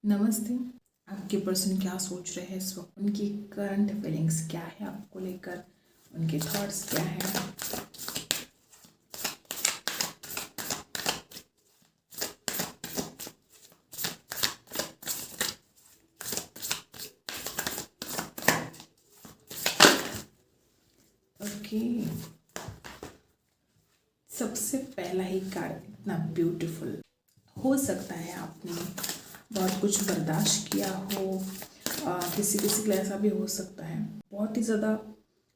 नमस्ते। आपके पर्सन क्या सोच रहे हैं इस वक्त, उनकी करंट फीलिंग्स क्या है आपको लेकर, उनके थॉट्स क्या हैं। ओके, सबसे पहला ही कार्ड इतना ब्यूटीफुल। हो सकता है आपने बहुत कुछ बर्दाश्त किया हो, किसी किसी के लिए ऐसा भी हो सकता है बहुत ही ज़्यादा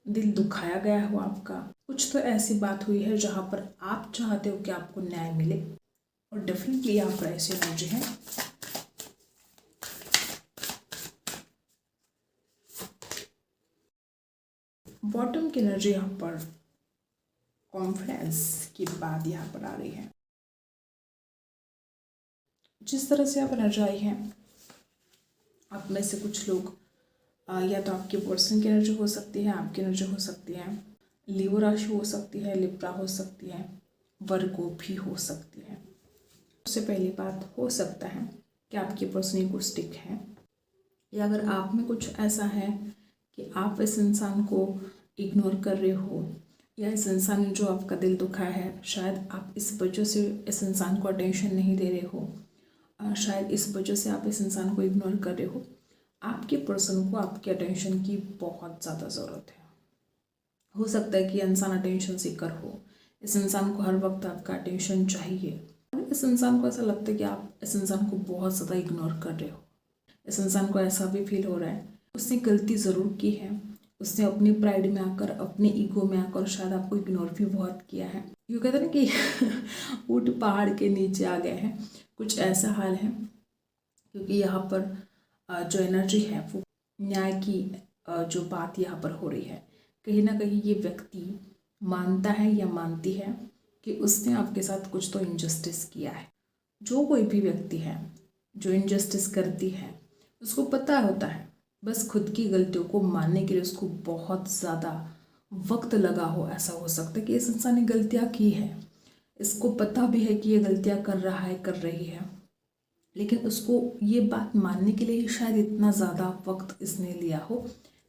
दिल दुखाया गया हो आपका। कुछ तो ऐसी बात हुई है जहाँ पर आप चाहते हो कि आपको न्याय मिले, और डेफिनेटली यहाँ पर ऐसी एनर्जी है। बॉटम की एनर्जी यहाँ पर कॉन्फिडेंस की बात यहाँ पर आ रही है। जिस तरह से आप एनर्जी आई है, आप में से कुछ लोग या तो आपके पर्सन की एनर्जी हो सकती है, आपकी एनर्जी हो सकती है, लियो राशि हो सकती है, लिब्रा हो सकती है, वर्गो भी हो सकती है। सबसे पहली बात, हो सकता है कि आपके पर्सन इगोइस्टिक है, या अगर आप में कुछ ऐसा है कि आप इस इंसान को इग्नोर कर रहे हो, या इस इंसान ने जो आपका दिल दुखा है शायद आप इस वजह से इस इंसान को अटेंशन नहीं दे रहे हो, शायद इस वजह से आप इस इंसान को इग्नोर कर रहे हो। आपके पर्सन को आपके अटेंशन की बहुत ज़्यादा ज़रूरत है। हो सकता है कि इंसान अटेंशन सीकर हो, इस इंसान को हर वक्त आपका अटेंशन चाहिए, और इस इंसान को ऐसा लगता है कि आप इस इंसान को बहुत ज़्यादा इग्नोर कर रहे हो। इस इंसान को ऐसा भी फील हो रहा है उसने गलती ज़रूर की है, उसने अपनी प्राइड में आकर, अपने ईगो में आकर शायद आपको इग्नोर भी बहुत किया है। यूँ कहते हैं ना कि ऊँट पहाड़ के नीचे आ गए हैं, कुछ ऐसा हाल है। क्योंकि यहाँ पर जो एनर्जी है वो न्याय की जो बात यहाँ पर हो रही है, कहीं ना कहीं ये व्यक्ति मानता है या मानती है कि उसने आपके साथ कुछ तो इनजस्टिस किया है। जो कोई भी व्यक्ति है जो इनजस्टिस करती है उसको पता होता है, बस खुद की गलतियों को मानने के लिए उसको बहुत ज़्यादा वक्त लगा हो। ऐसा हो सकता है कि इस इंसान ने गलतियाँ की है, इसको पता भी है कि ये गलतियाँ कर रहा है, कर रही है, लेकिन उसको ये बात मानने के लिए ही शायद इतना ज़्यादा वक्त इसने लिया हो।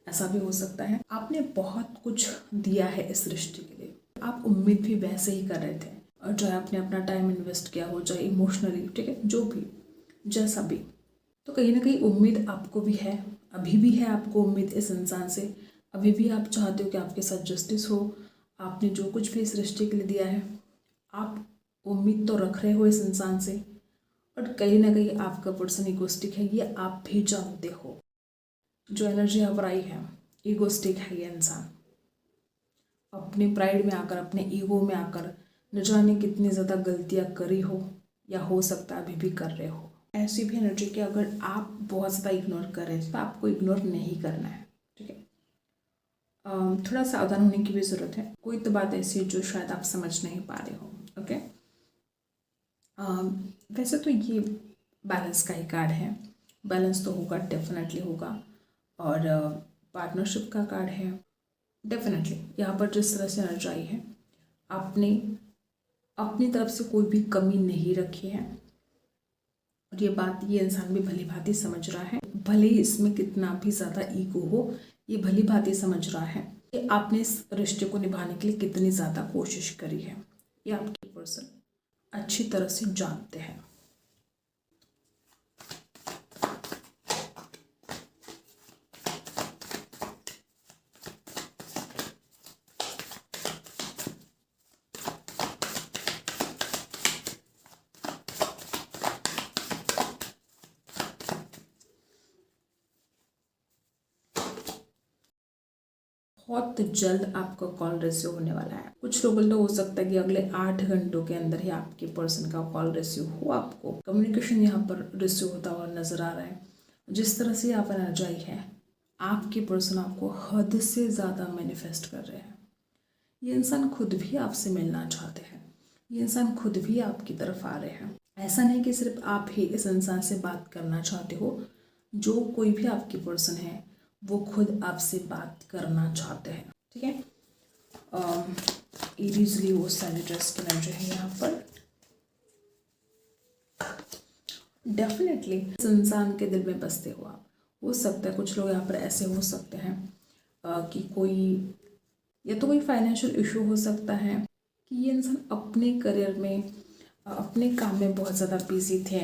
ऐसा भी हो सकता है आपने बहुत कुछ दिया है इस रिश्ते के लिए, आप उम्मीद भी वैसे ही कर रहे थे, और चाहे आपने अपना टाइम इन्वेस्ट किया हो, चाहे इमोशनली, ठीक है, जो भी जैसा भी, तो कहीं ना कहीं उम्मीद आपको भी है, अभी भी है आपको उम्मीद इस इंसान से। अभी भी आप चाहते हो कि आपके साथ जस्टिस हो। आपने जो कुछ भी इस रिश्ते के लिए दिया है, आप उम्मीद तो रख रहे हो इस इंसान से, और कहीं ना कहीं आपका पर्सन इगोस्टिक है, ये आप भी जानते हो। जो एनर्जी यहाँ पर आई है, इगोस्टिक है ये इंसान, अपनी प्राइड में आकर, अपने ईगो में आकर न जाने कितनी ज़्यादा गलतियाँ करी हो, या हो सकता है अभी भी कर रहे हो। ऐसी भी एनर्जी कि अगर आप बहुत ज़्यादा इग्नोर कर रहे हैं तो आपको इग्नोर नहीं करना है, ठीक है। थोड़ा सावधान होने की भी ज़रूरत है। कोई तो बात ऐसी है जो शायद आप समझ नहीं पा रहे हो, ओके। वैसे तो ये बैलेंस का ही कार्ड है, बैलेंस तो होगा, डेफिनेटली होगा। और पार्टनरशिप का कार्ड है, डेफिनेटली यहाँ पर जिस तरह से एनर्जी आई है, आपने अपनी तरफ से कोई भी कमी नहीं रखी है, और ये बात ये इंसान भी भली भांति समझ रहा है। भले ही इसमें कितना भी ज़्यादा ईगो हो, ये भली भांति समझ रहा है कि आपने इस रिश्ते को निभाने के लिए कितनी ज़्यादा कोशिश करी है। ये आपके पर्सन अच्छी तरह से जानते हैं। बहुत जल्द आपका कॉल रिसीव होने वाला है। कुछ लोगों तो हो सकता है कि अगले 8 घंटों के अंदर ही आपके पर्सन का कॉल रिसीव हो। आपको कम्युनिकेशन यहाँ पर रिसीव होता हुआ नजर आ रहा है। जिस तरह से यहाँ पर एनर्जी है, आपके पर्सन आपको हद से ज़्यादा मैनिफेस्ट कर रहे हैं। ये इंसान खुद भी आपसे मिलना चाहते हैं, ये इंसान खुद भी आपकी तरफ आ रहे हैं। ऐसा नहीं कि सिर्फ आप ही इस इंसान से बात करना चाहते हो, जो कोई भी आपकी पर्सन है वो खुद आपसे बात करना चाहते हैं, ठीक है। एरीज वो सैजिटेरियस की एनर्जी है यहाँ पर। डेफिनेटली इस इंसान के दिल में बसते हो आप। हो सकता है कुछ लोग यहाँ पर ऐसे हो सकते हैं कि कोई या तो कोई फाइनेंशियल इशू हो सकता है कि ये इंसान अपने करियर में अपने काम में बहुत ज़्यादा बिजी थे।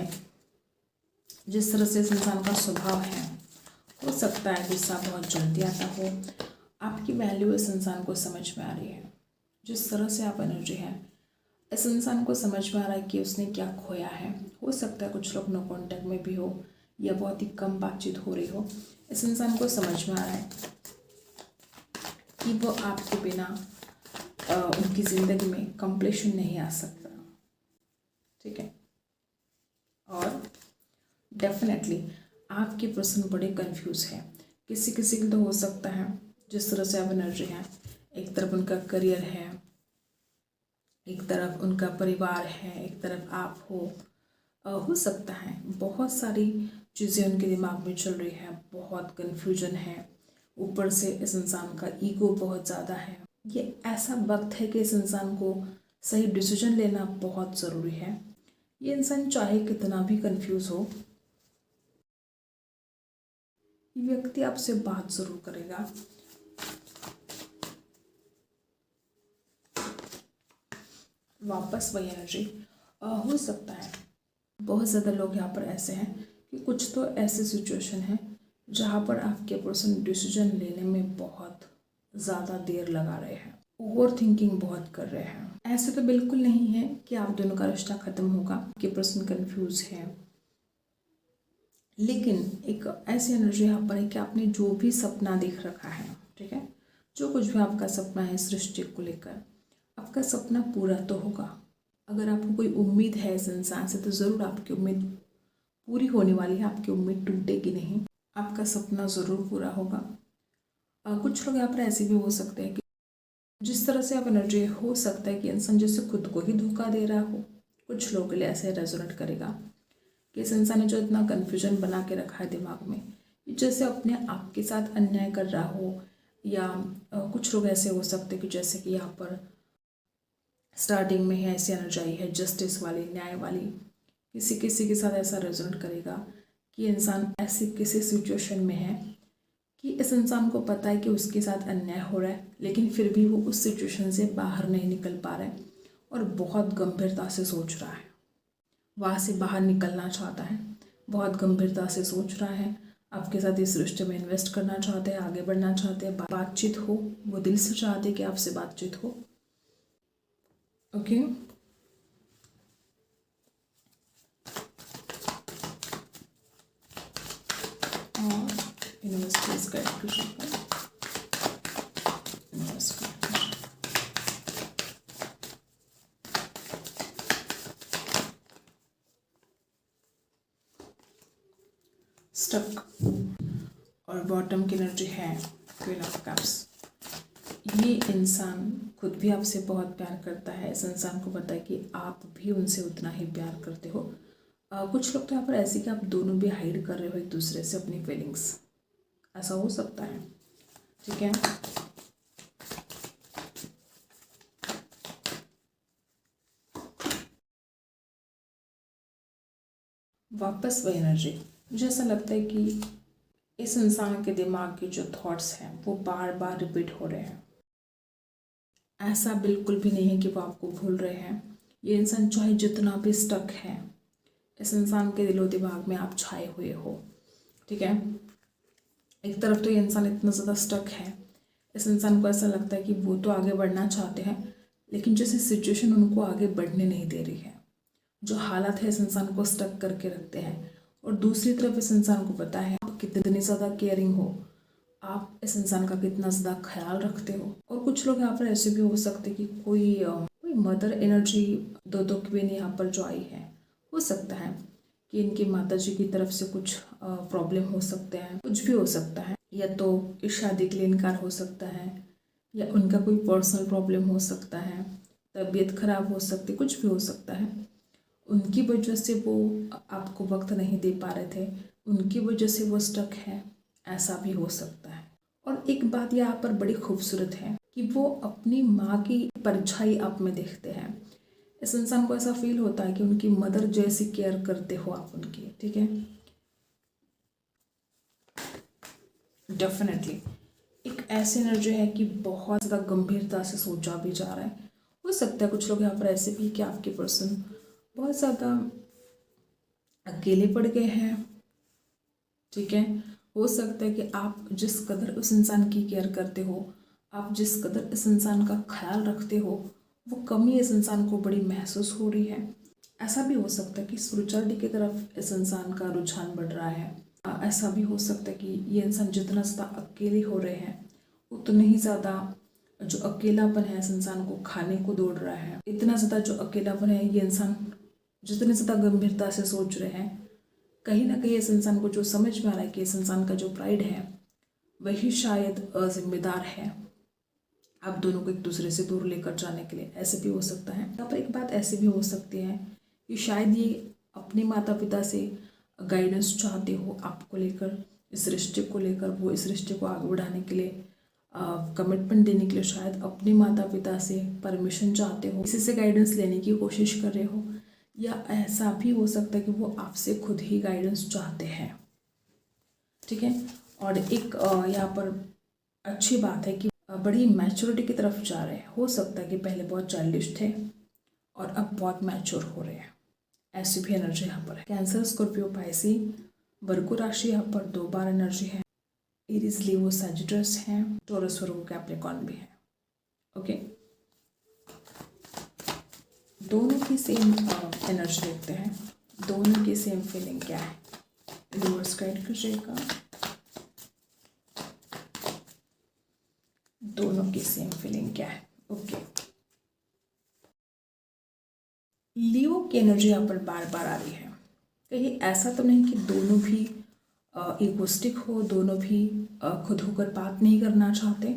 जिस तरह से इस इंसान का स्वभाव है, हो सकता है गुस्सा बहुत जल्दी आता हो। आपकी वैल्यू इस इंसान को समझ में आ रही है। जिस तरह से आप एनर्जी है, इस इंसान को समझ में आ रहा है कि उसने क्या खोया है। हो सकता है कुछ लोग नो कॉन्टेक्ट में भी हो या बहुत ही कम बातचीत हो रही हो। इस इंसान को समझ में आ रहा है कि वो आपके बिना उनकी ज़िंदगी में कंप्लीशन नहीं आ सकता। ठीक है। और डेफिनेटली आपके पर्सन बड़े कंफ्यूज है। किसी किसी के तो हो सकता है जिस तरह से आप एनर्जी है, एक तरफ उनका करियर है, एक तरफ उनका परिवार है, एक तरफ आप हो सकता है बहुत सारी चीज़ें उनके दिमाग में चल रही है, बहुत कन्फ्यूजन है। ऊपर से इस इंसान का ईगो बहुत ज़्यादा है। ये ऐसा वक्त है कि इस इंसान को सही डिसीजन लेना बहुत ज़रूरी है। ये इंसान चाहे कितना भी कंफ्यूज हो, ये व्यक्ति आपसे बात ज़रूर करेगा। वापस वही एनर्जी हो सकता है। बहुत ज़्यादा लोग यहाँ पर ऐसे हैं कि कुछ तो ऐसे सिचुएशन है जहाँ पर आपके पर्सन डिसीजन लेने में बहुत ज़्यादा देर लगा रहे हैं, ओवर थिंकिंग बहुत कर रहे हैं। ऐसे तो बिल्कुल नहीं है कि आप दोनों का रिश्ता ख़त्म होगा। आपके पर्सन कंफ्यूज है, लेकिन एक ऐसी एनर्जी यहाँ पर है कि आपने जो भी सपना देख रखा है, ठीक है, जो कुछ भी आपका सपना है सृष्टि को लेकर, आपका सपना पूरा तो होगा। अगर आपको कोई उम्मीद है इस इंसान से तो ज़रूर आपकी उम्मीद पूरी होने वाली है। आपकी उम्मीद टूटेगी नहीं, आपका सपना ज़रूर पूरा होगा। कुछ लोग यहाँ पर ऐसे भी हो सकते हैं कि जिस तरह से आप एनर्जी, हो सकता है कि इंसान जैसे खुद को ही धोखा दे रहा हो। कुछ लोगों के लिए ऐसे रेजोनेट करेगा कि इस इंसान ने जो इतना कन्फ्यूजन बना के रखा है दिमाग में, जैसे अपने आप के साथ अन्याय कर रहा हो। या कुछ लोग ऐसे हो सकते हैं कि जैसे कि यहाँ पर स्टार्टिंग में ही ऐसी एनर्जी आई है जस्टिस वाली, न्याय वाली। किसी किसी के साथ ऐसा रेजोनेट करेगा कि इंसान ऐसी किसी सिचुएशन में है कि इस इंसान को पता है कि उसके साथ अन्याय हो रहा है, लेकिन फिर भी वो उस सिचुएशन से बाहर नहीं निकल पा रहा है और बहुत गंभीरता से सोच रहा है, वहाँ से बाहर निकलना चाहता है, बहुत गंभीरता से सोच रहा है, आपके साथ इस रिश्ते में इन्वेस्ट करना चाहते हैं, आगे बढ़ना चाहते हैं, बातचीत हो, वो दिल से चाहते हैं कि आपसे बातचीत हो। ओके, और यूनिवर्सिटीज का स्टक और बॉटम की एनर्जी है क्वीन ऑफ कप्स। ये इंसान खुद भी आपसे बहुत प्यार करता है। इस इंसान को पता है कि आप भी उनसे उतना ही प्यार करते हो। कुछ लोग तो यहाँ पर ऐसे कि आप दोनों भी हाइड कर रहे हो एक दूसरे से अपनी फीलिंग्स, ऐसा हो सकता है। ठीक है, वापस वही एनर्जी। मुझे ऐसा लगता है कि इस इंसान के दिमाग के जो थॉट्स हैं वो बार बार रिपीट हो रहे हैं। ऐसा बिल्कुल भी नहीं है कि वो आपको भूल रहे हैं। ये इंसान चाहे जितना भी स्टक है, इस इंसान के दिलो दिमाग में आप छाए हुए हो। ठीक है, एक तरफ तो ये इंसान इतना ज़्यादा स्टक है, इस इंसान को ऐसा लगता है कि वो तो आगे बढ़ना चाहते हैं, लेकिन जैसे सिचुएशन उनको आगे बढ़ने नहीं दे रही है, जो हालात है इस इंसान को स्टक करके रखते हैं। और दूसरी तरफ इस इंसान को पता है आप कितनी ज़्यादा केयरिंग हो, आप इस इंसान का कितना ज़्यादा ख्याल रखते हो। और कुछ लोग यहाँ पर ऐसे भी हो सकते हैं कि कोई मदर एनर्जी दो क्वीन यहाँ पर जो आई है, हो सकता है कि इनकी माता जी की तरफ से कुछ प्रॉब्लम हो सकते हैं, कुछ भी हो सकता है। या तो इस शादी के लिए इनकार हो सकता है, या उनका कोई पर्सनल प्रॉब्लम हो सकता है, तबीयत खराब हो सकती, कुछ भी हो सकता है। उनकी वजह से वो आपको वक्त नहीं दे पा रहे थे, उनकी वजह से वो स्टक है, ऐसा भी हो सकता है। और एक बात यहाँ पर बड़ी खूबसूरत है कि वो अपनी माँ की परछाई आप में देखते हैं। इस इंसान को ऐसा फील होता है कि उनकी मदर जैसी केयर करते हो आप उनकी, ठीक है। डेफिनेटली एक ऐसी एनर्जी है कि बहुत ज़्यादा गंभीरता से सोचा भी जा रहा है। हो सकता है कुछ लोग यहाँ पर ऐसे भी कि आपके पर्सन बहुत ज़्यादा अकेले पड़ गए हैं, ठीक है। हो सकता है कि आप जिस कदर उस इंसान की केयर करते हो, आप जिस कदर इस इंसान का ख्याल रखते हो, वो कमी इस इंसान को बड़ी महसूस हो रही है। ऐसा भी हो सकता है कि स्पिरिचुअलिटी की तरफ इस इंसान का रुझान बढ़ रहा है। ऐसा भी हो सकता है कि ये इंसान जितना ज़्यादा अकेले हो रहे हैं उतने ही ज़्यादा जो अकेलापन है इस इंसान को खाने को दौड़ रहा है। इतना ज़्यादा जो अकेलापन है ये इंसान जितने ज़्यादा गंभीरता से सोच रहे हैं, कहीं ना कहीं इस इंसान को जो समझ में आ रहा है कि इस इंसान का जो प्राइड है वही शायद जिम्मेदार है आप दोनों को एक दूसरे से दूर लेकर जाने के लिए। ऐसे भी हो सकता है। यहाँ पर एक बात ऐसी भी हो सकती है कि शायद ये अपने माता पिता से गाइडेंस चाहते हो आपको लेकर, इस रिश्ते को लेकर। वो इस रिश्ते को आगे बढ़ाने के लिए कमिटमेंट देने के लिए शायद अपने माता पिता से परमिशन चाहते हो, किसी से गाइडेंस लेने की कोशिश कर रहे हो, या ऐसा भी हो सकता है कि वो आपसे खुद ही गाइडेंस चाहते हैं, ठीक है। और एक यहाँ पर अच्छी बात है कि बड़ी मैच्योरिटी की तरफ जा रहे हैं। हो सकता है कि पहले बहुत चाइल्डिश थे और अब बहुत मैच्योर हो रहे हैं। ऐसी भी एनर्जी यहाँ पर है। कैंसर, स्कॉर्पियो, पाइसी, वर्गो राशि यहाँ पर 2 बार एनर्जी है। एरीज, लियो, सैजिटस है। टॉरस, वर्गो, कैप्रिकॉर्न भी है। ओके, दोनों की सेम एनर्जी देखते हैं। दोनों की सेम फीलिंग क्या है, यूनिवर्स गाइड कीजिएगा। दोनों की सेम फीलिंग क्या है। ओके, लियो की एनर्जी यहाँ पर बार बार आ रही है। कहीं ऐसा तो नहीं कि दोनों भी इगोस्टिक हो, दोनों भी खुद होकर बात नहीं करना चाहते।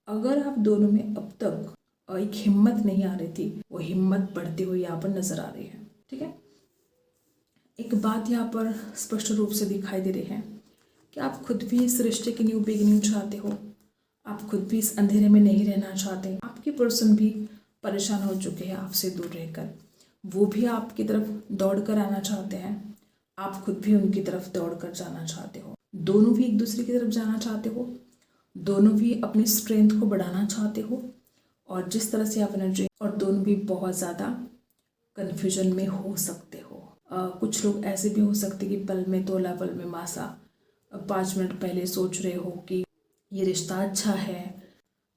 अगर आप दोनों में अब तक एक हिम्मत नहीं आ रही थी, वो हिम्मत बढ़ती हुई यहाँ पर नजर आ रही है, ठीक है। एक बात यहाँ पर स्पष्ट रूप से दिखाई दे रही है कि आप खुद भी इस रिश्ते की न्यू बिगिनिंग चाहते हो। आप खुद भी इस अंधेरे में नहीं रहना चाहते। आपके पर्सन भी परेशान हो चुके हैं आपसे दूर रहकर। वो भी आपकी तरफ दौड़ कर आना चाहते हैं, आप खुद भी उनकी तरफ दौड़ कर जाना चाहते हो। दोनों भी एक दूसरे की तरफ जाना चाहते हो, दोनों भी अपनी स्ट्रेंथ को बढ़ाना चाहते हो। और जिस तरह से आप एनर्जी, और दोनों भी बहुत ज़्यादा कन्फ्यूजन में हो सकते हो। कुछ लोग ऐसे भी हो सकते कि पल में तोला पल में मासा, 5 मिनट पहले सोच रहे हो कि ये रिश्ता अच्छा है,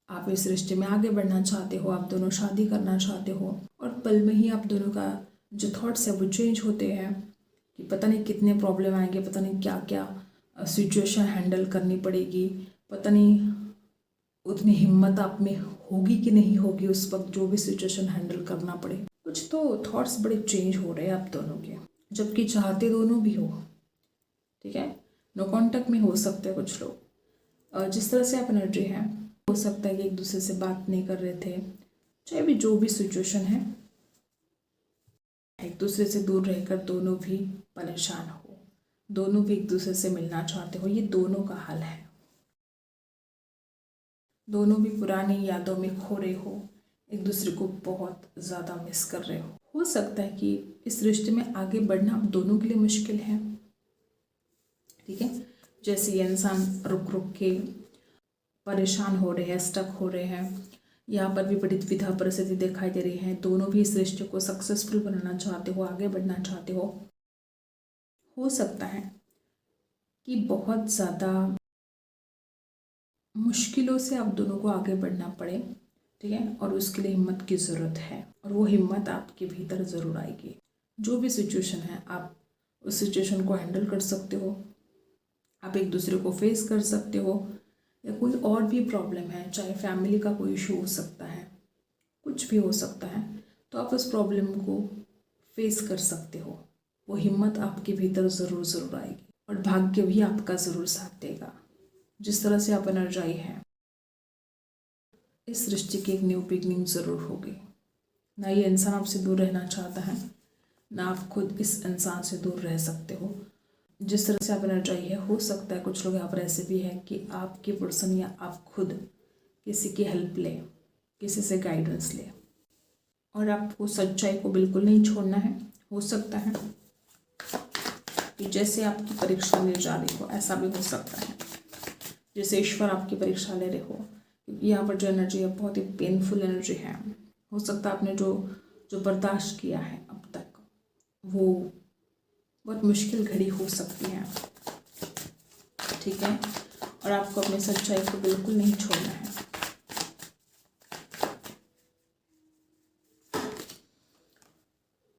आप इस रिश्ते में आगे बढ़ना चाहते हो, आप दोनों शादी करना चाहते हो, और पल में ही आप दोनों का जो थॉट्स है वो चेंज होते हैं कि पता नहीं कितने प्रॉब्लम आएंगे, पता नहीं क्या क्या सिचुएशन हैंडल करनी पड़ेगी, पता नहीं उतनी हिम्मत आप में होगी कि नहीं होगी उस वक्त जो भी सिचुएशन हैंडल करना पड़े। कुछ तो थॉट्स बड़े चेंज हो रहे हैं आप दोनों के, जबकि चाहते दोनों भी हो, ठीक है। नो कॉन्टेक्ट में हो सकते हैं कुछ लोग। जिस तरह से आप एनर्जी है, हो सकता है कि एक दूसरे से बात नहीं कर रहे थे, चाहे भी जो भी सिचुएशन है, एक दूसरे से दूर रहकर दोनों भी परेशान हो, दोनों भी एक दूसरे से मिलना चाहते हो। ये दोनों का हाल है। दोनों भी पुरानी यादों में खो रहे हो, एक दूसरे को बहुत ज़्यादा मिस कर रहे हो सकता है कि इस रिश्ते में आगे बढ़ना आप दोनों के लिए मुश्किल है, ठीक है। जैसे ये इंसान रुक रुक के परेशान हो रहे हैं, स्टक हो रहे हैं, यहाँ पर भी बड़ी द्विधा परिस्थिति दिखाई दे रही है। दोनों भी इस रिश्ते को सक्सेसफुल बनाना चाहते हो, आगे बढ़ना चाहते हो सकता है कि बहुत ज़्यादा मुश्किलों से आप दोनों को आगे बढ़ना पड़े, ठीक है। और उसके लिए हिम्मत की ज़रूरत है, और वो हिम्मत आपके भीतर ज़रूर आएगी। जो भी सिचुएशन है आप उस सिचुएशन को हैंडल कर सकते हो, आप एक दूसरे को फेस कर सकते हो, या कोई और भी प्रॉब्लम है, चाहे फैमिली का कोई इशू हो सकता है, कुछ भी हो सकता है, तो आप उस प्रॉब्लम को फेस कर सकते हो। वो हिम्मत आपके भीतर ज़रूर ज़रूर आएगी, और भाग्य भी आपका ज़रूर साथ देगा। जिस तरह से आप एनर्जाई है, इस रिश्ते की एक न्यू बिगनिंग ज़रूर होगी। ना ये इंसान आपसे दूर रहना चाहता है, ना आप खुद इस इंसान से दूर रह सकते हो। जिस तरह से आप एनर्जाई है, हो सकता है कुछ लोग यहाँ पर ऐसे भी हैं कि आपके पर्सन या आप खुद किसी की हेल्प ले, किसी से गाइडेंस ले। और आपको सच्चाई को बिल्कुल नहीं छोड़ना है। हो सकता है कि जैसे आपकी परीक्षा ले जा रही हो, ऐसा भी हो सकता है जैसे ईश्वर आपकी परीक्षा ले रहे हो, क्योंकि यहाँ पर जो एनर्जी है बहुत ही पेनफुल एनर्जी है। हो सकता है आपने जो जो बर्दाश्त किया है अब तक, वो बहुत मुश्किल घड़ी हो सकती है, ठीक है। और आपको अपनी सच्चाई को बिल्कुल नहीं छोड़ना है।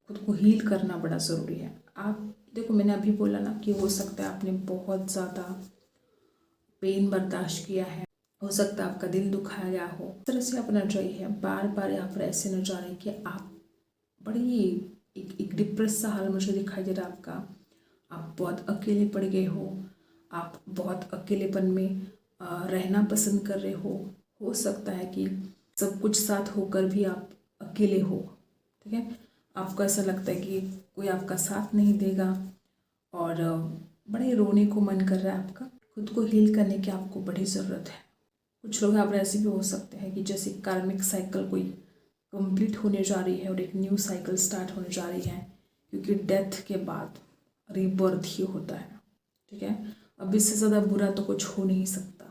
खुद को हील करना बड़ा ज़रूरी है। आप देखो, मैंने अभी बोला ना कि हो सकता है आपने बहुत ज़्यादा पेन बर्दाश्त किया है, हो सकता है आपका दिल दुखाया गया हो। इस तरह से आप एनर्जी है, बार बार यहाँ पर ऐसे नजर आ रहे हैं कि आप बड़ी एक डिप्रेस सा हाल मुझे दिखाई दे रहा है आपका। आप बहुत अकेले पड़ गए हो, आप बहुत अकेलेपन में रहना पसंद कर रहे हो सकता है कि सब कुछ साथ होकर भी आप अकेले हो, ठीक है। आपको ऐसा लगता है कि कोई आपका साथ नहीं देगा और बड़े रोने को मन कर रहा है आपका। खुद को हील करने की आपको बड़ी ज़रूरत है। कुछ लोग आप ऐसे भी हो सकते हैं कि जैसे कार्मिक साइकिल कोई कंप्लीट होने जा रही है और एक न्यू साइकिल स्टार्ट होने जा रही है, क्योंकि डेथ के बाद रीबर्थ ही होता है, ठीक है। अब इससे ज़्यादा बुरा तो कुछ हो नहीं सकता।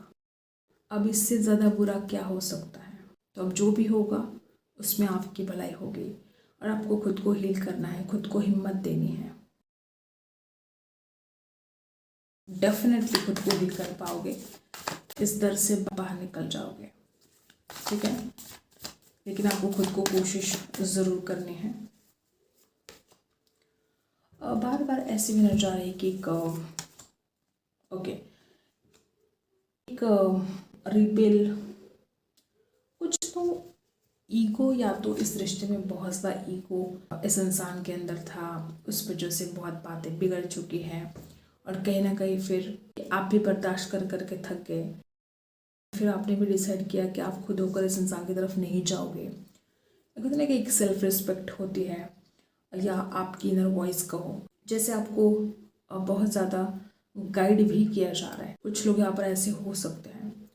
अब इससे ज़्यादा बुरा क्या हो सकता है? तो अब जो भी होगा उसमें आपकी भलाई होगी और आपको खुद को हील करना है, खुद को हिम्मत देनी है। डेफिनेटली खुद को हील कर पाओगे, इस दर से बाहर निकल जाओगे, ठीक है। लेकिन आपको खुद को कोशिश ज़रूर करनी है। बार बार ऐसे भी नजर आ रही है कि एक रिपेल कुछ तो ईगो, या तो इस रिश्ते में बहुत ज़्यादा ईगो इस इंसान के अंदर था, उस वजह से बहुत बातें बिगड़ चुकी हैं और कहीं ना कहीं फिर आप भी बर्दाश्त कर करके थक गए। फिर आपने भी डिसाइड किया कि आप खुद होकर इस इंसान की तरफ नहीं जाओगे। कहते ना कि एक सेल्फ रिस्पेक्ट होती है, या आपकी इनर वॉइस कहो, जैसे आपको बहुत ज़्यादा गाइड भी किया जा रहा है। कुछ लोग यहाँ पर ऐसे हो सकते हैं,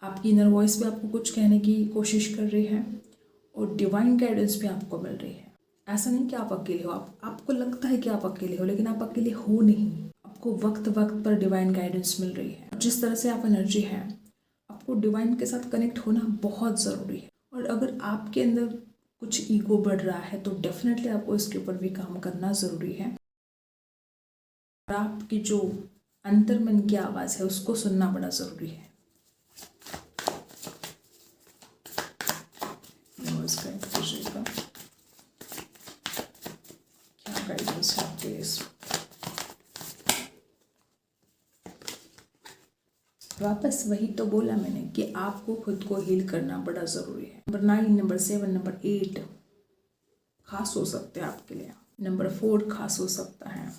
आपकी इनर वॉइस भी आपको कुछ कहने की कोशिश कर रही है और डिवाइन गाइडेंस भी आपको मिल रही है। ऐसा नहीं कि आप अकेले हो, आपको लगता है कि आप अकेले हो, लेकिन आप अकेले हो नहीं। आपको वक्त वक्त पर डिवाइन गाइडेंस मिल रही है। जिस तरह से आप एनर्जी है, आपको डिवाइन के साथ कनेक्ट होना बहुत ज़रूरी है। और अगर आपके अंदर कुछ ईगो बढ़ रहा है तो डेफिनेटली आपको इसके ऊपर भी काम करना ज़रूरी है। और आपकी जो अंतर्मन की आवाज़ है उसको सुनना बड़ा ज़रूरी है। क्या गाइडेंस है आपके इस? वापस वही तो बोला मैंने कि आपको खुद को हील करना बड़ा ज़रूरी है। नंबर 9, नंबर 7, नंबर 8 खास हो सकते हैं आपके लिए। नंबर 4 खास हो सकता है।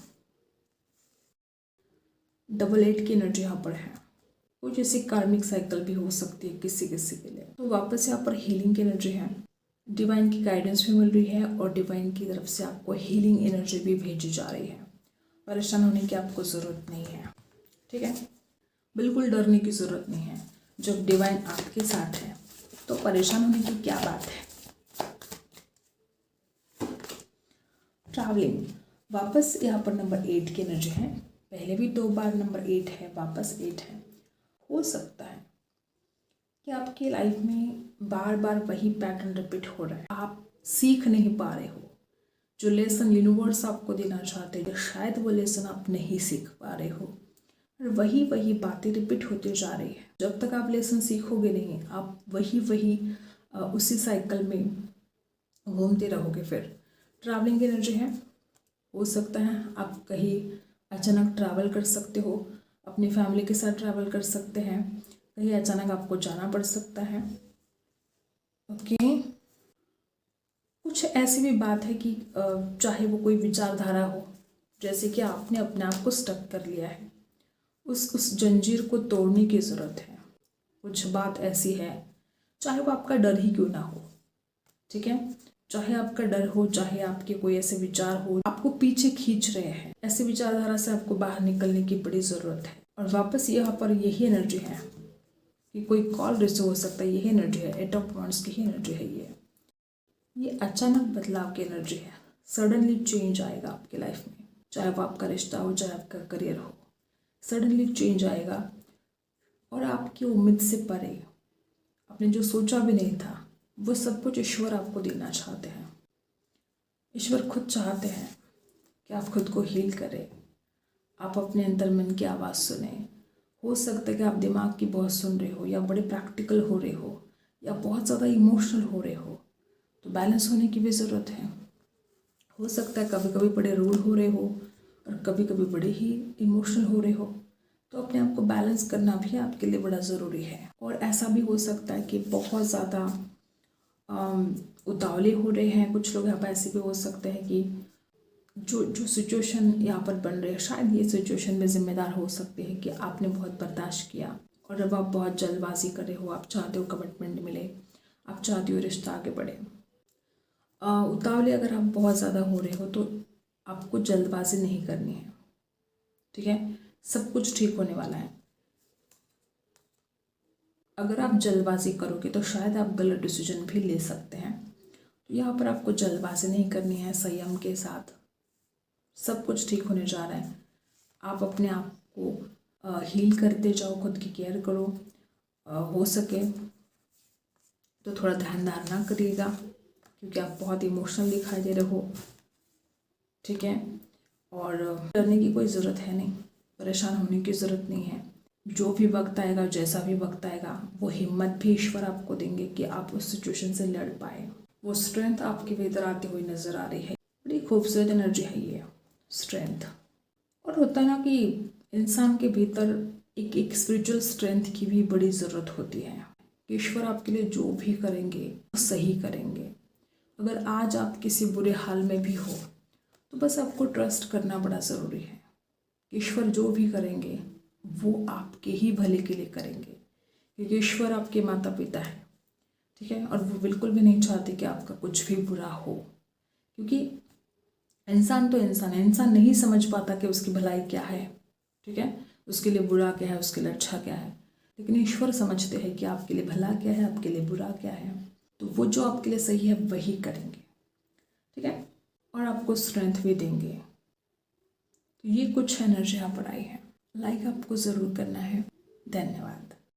डबल 8 की एनर्जी यहाँ पर है। कुछ ऐसी कार्मिक साइकिल भी हो सकती है किसी किसी के लिए। तो वापस यहाँ पर हीलिंग की एनर्जी है, डिवाइन की गाइडेंस भी मिल रही है और डिवाइन की तरफ से आपको हीलिंग एनर्जी भी भेजी जा रही है। परेशान होने की आपको ज़रूरत नहीं है, ठीक है। बिल्कुल डरने की ज़रूरत नहीं है। जब डिवाइन आपके साथ है तो परेशान होने की क्या बात है। ट्रैवलिंग, वापस यहाँ पर नंबर 8 की एनर्जी है। पहले भी 2 बार नंबर 8 है, वापस 8 है। हो सकता है कि आपकी लाइफ में बार बार वही पैटर्न रिपीट हो रहा है, आप सीख नहीं पा रहे हो। जो लेसन यूनिवर्स आपको देना चाहते हैं, शायद वो लेसन आप नहीं सीख पा रहे हो और वही वही बातें रिपीट होती जा रही है। जब तक आप लेसन सीखोगे नहीं, आप वही वही उसी साइकिल में घूमते रहोगे। फिर ट्रैवलिंग की एनर्जी है। हो सकता है आप कहीं अचानक ट्रैवल कर सकते हो, अपनी फैमिली के साथ ट्रैवल कर सकते हैं, कहीं अचानक आपको जाना पड़ सकता है, ओके। कुछ ऐसी भी बात है कि चाहे वो कोई विचारधारा हो, जैसे कि आपने अपने आप को स्टक कर लिया है, उस जंजीर को तोड़ने की ज़रूरत है। कुछ बात ऐसी है, चाहे वो आपका डर ही क्यों ना हो, ठीक है। चाहे आपका डर हो, चाहे आपके कोई ऐसे विचार हो आपको पीछे खींच रहे हैं, ऐसे विचारधारा से आपको बाहर निकलने की बड़ी ज़रूरत है। और वापस यहाँ पर यही एनर्जी है कि कोई कॉल रिसीव हो सकता है, यही एनर्जी है। 8 ऑफ वांड्स की ही एनर्जी है ये। ये अचानक बदलाव की एनर्जी है। सडनली चेंज आएगा आपकी लाइफ में, चाहे वो आपका रिश्ता हो, चाहे आपका करियर हो। सडनली चेंज आएगा और आपकी उम्मीद से परे, आपने जो सोचा भी नहीं था, वो सब कुछ ईश्वर आपको देना चाहते हैं। ईश्वर खुद चाहते हैं कि आप खुद को हील करें, आप अपने अंतर मन की आवाज़ सुने। हो सकता है कि आप दिमाग की बहुत सुन रहे हो, या बड़े प्रैक्टिकल हो रहे हो, या बहुत ज़्यादा इमोशनल हो रहे हो, तो बैलेंस होने की भी ज़रूरत है। हो सकता है कभी कभी बड़े रूड हो रहे हो और कभी कभी बड़े ही इमोशनल हो रहे हो, तो अपने आप को बैलेंस करना भी आपके लिए बड़ा ज़रूरी है। और ऐसा भी हो सकता है कि बहुत ज़्यादा उतावले हो रहे हैं कुछ लोग। यहाँ पर ऐसे भी हो सकते हैं कि जो सिचुएशन यहाँ पर बन रही है, शायद ये सिचुएशन में ज़िम्मेदार हो सकती है कि आपने बहुत बर्दाश्त किया, और अब आप बहुत जल्दबाजी कर रहे हो। आप चाहते हो कमिटमेंट मिले, आप चाहते हो रिश्ता आगे बढ़े। उतावले अगर आप बहुत ज़्यादा हो रहे हो तो आपको जल्दबाजी नहीं करनी है, ठीक है। सब कुछ ठीक होने वाला है। अगर आप जल्दबाजी करोगे तो शायद आप गलत डिसीजन भी ले सकते हैं। तो यहाँ पर आपको जल्दबाजी नहीं करनी है, संयम के साथ सब कुछ ठीक होने जा रहा है। आप अपने आप को हील करते जाओ, खुद की केयर करो। हो सके तो थोड़ा ध्यान धारणा करिएगा, क्योंकि आप बहुत इमोशनल दिखाई दे रहे हो, ठीक है। और डरने की कोई ज़रूरत है नहीं, परेशान होने की ज़रूरत नहीं है। जो भी वक्त आएगा, जैसा भी वक्त आएगा, वो हिम्मत भी ईश्वर आपको देंगे कि आप उस सिचुएशन से लड़ पाए। वो स्ट्रेंथ आपके भीतर आती हुई नज़र आ रही है। बड़ी खूबसूरत एनर्जी है ये स्ट्रेंथ। और होता है ना कि इंसान के भीतर एक स्पिरिचुअल स्ट्रेंथ की भी बड़ी ज़रूरत होती है। ईश्वर आपके लिए जो भी करेंगे वो सही करेंगे। अगर आज आप किसी बुरे हाल में भी हो तो बस आपको ट्रस्ट करना बड़ा ज़रूरी है। ईश्वर जो भी करेंगे वो आपके ही भले के लिए करेंगे, क्योंकि ईश्वर आपके माता पिता है, ठीक है। और वो बिल्कुल भी नहीं चाहते कि आपका कुछ भी बुरा हो, क्योंकि इंसान तो इंसान है, इंसान नहीं समझ पाता कि उसकी भलाई क्या है, ठीक है, उसके लिए बुरा क्या है, उसके लिए अच्छा क्या है। लेकिन ईश्वर समझते हैं कि आपके लिए भला क्या है, आपके लिए बुरा क्या है। तो वो जो आपके लिए सही है वही करेंगे, ठीक है, और आपको स्ट्रेंथ भी देंगे। तो ये कुछ एनर्जी यहाँ पर आई है। लाइक आपको ज़रूर करना है। धन्यवाद।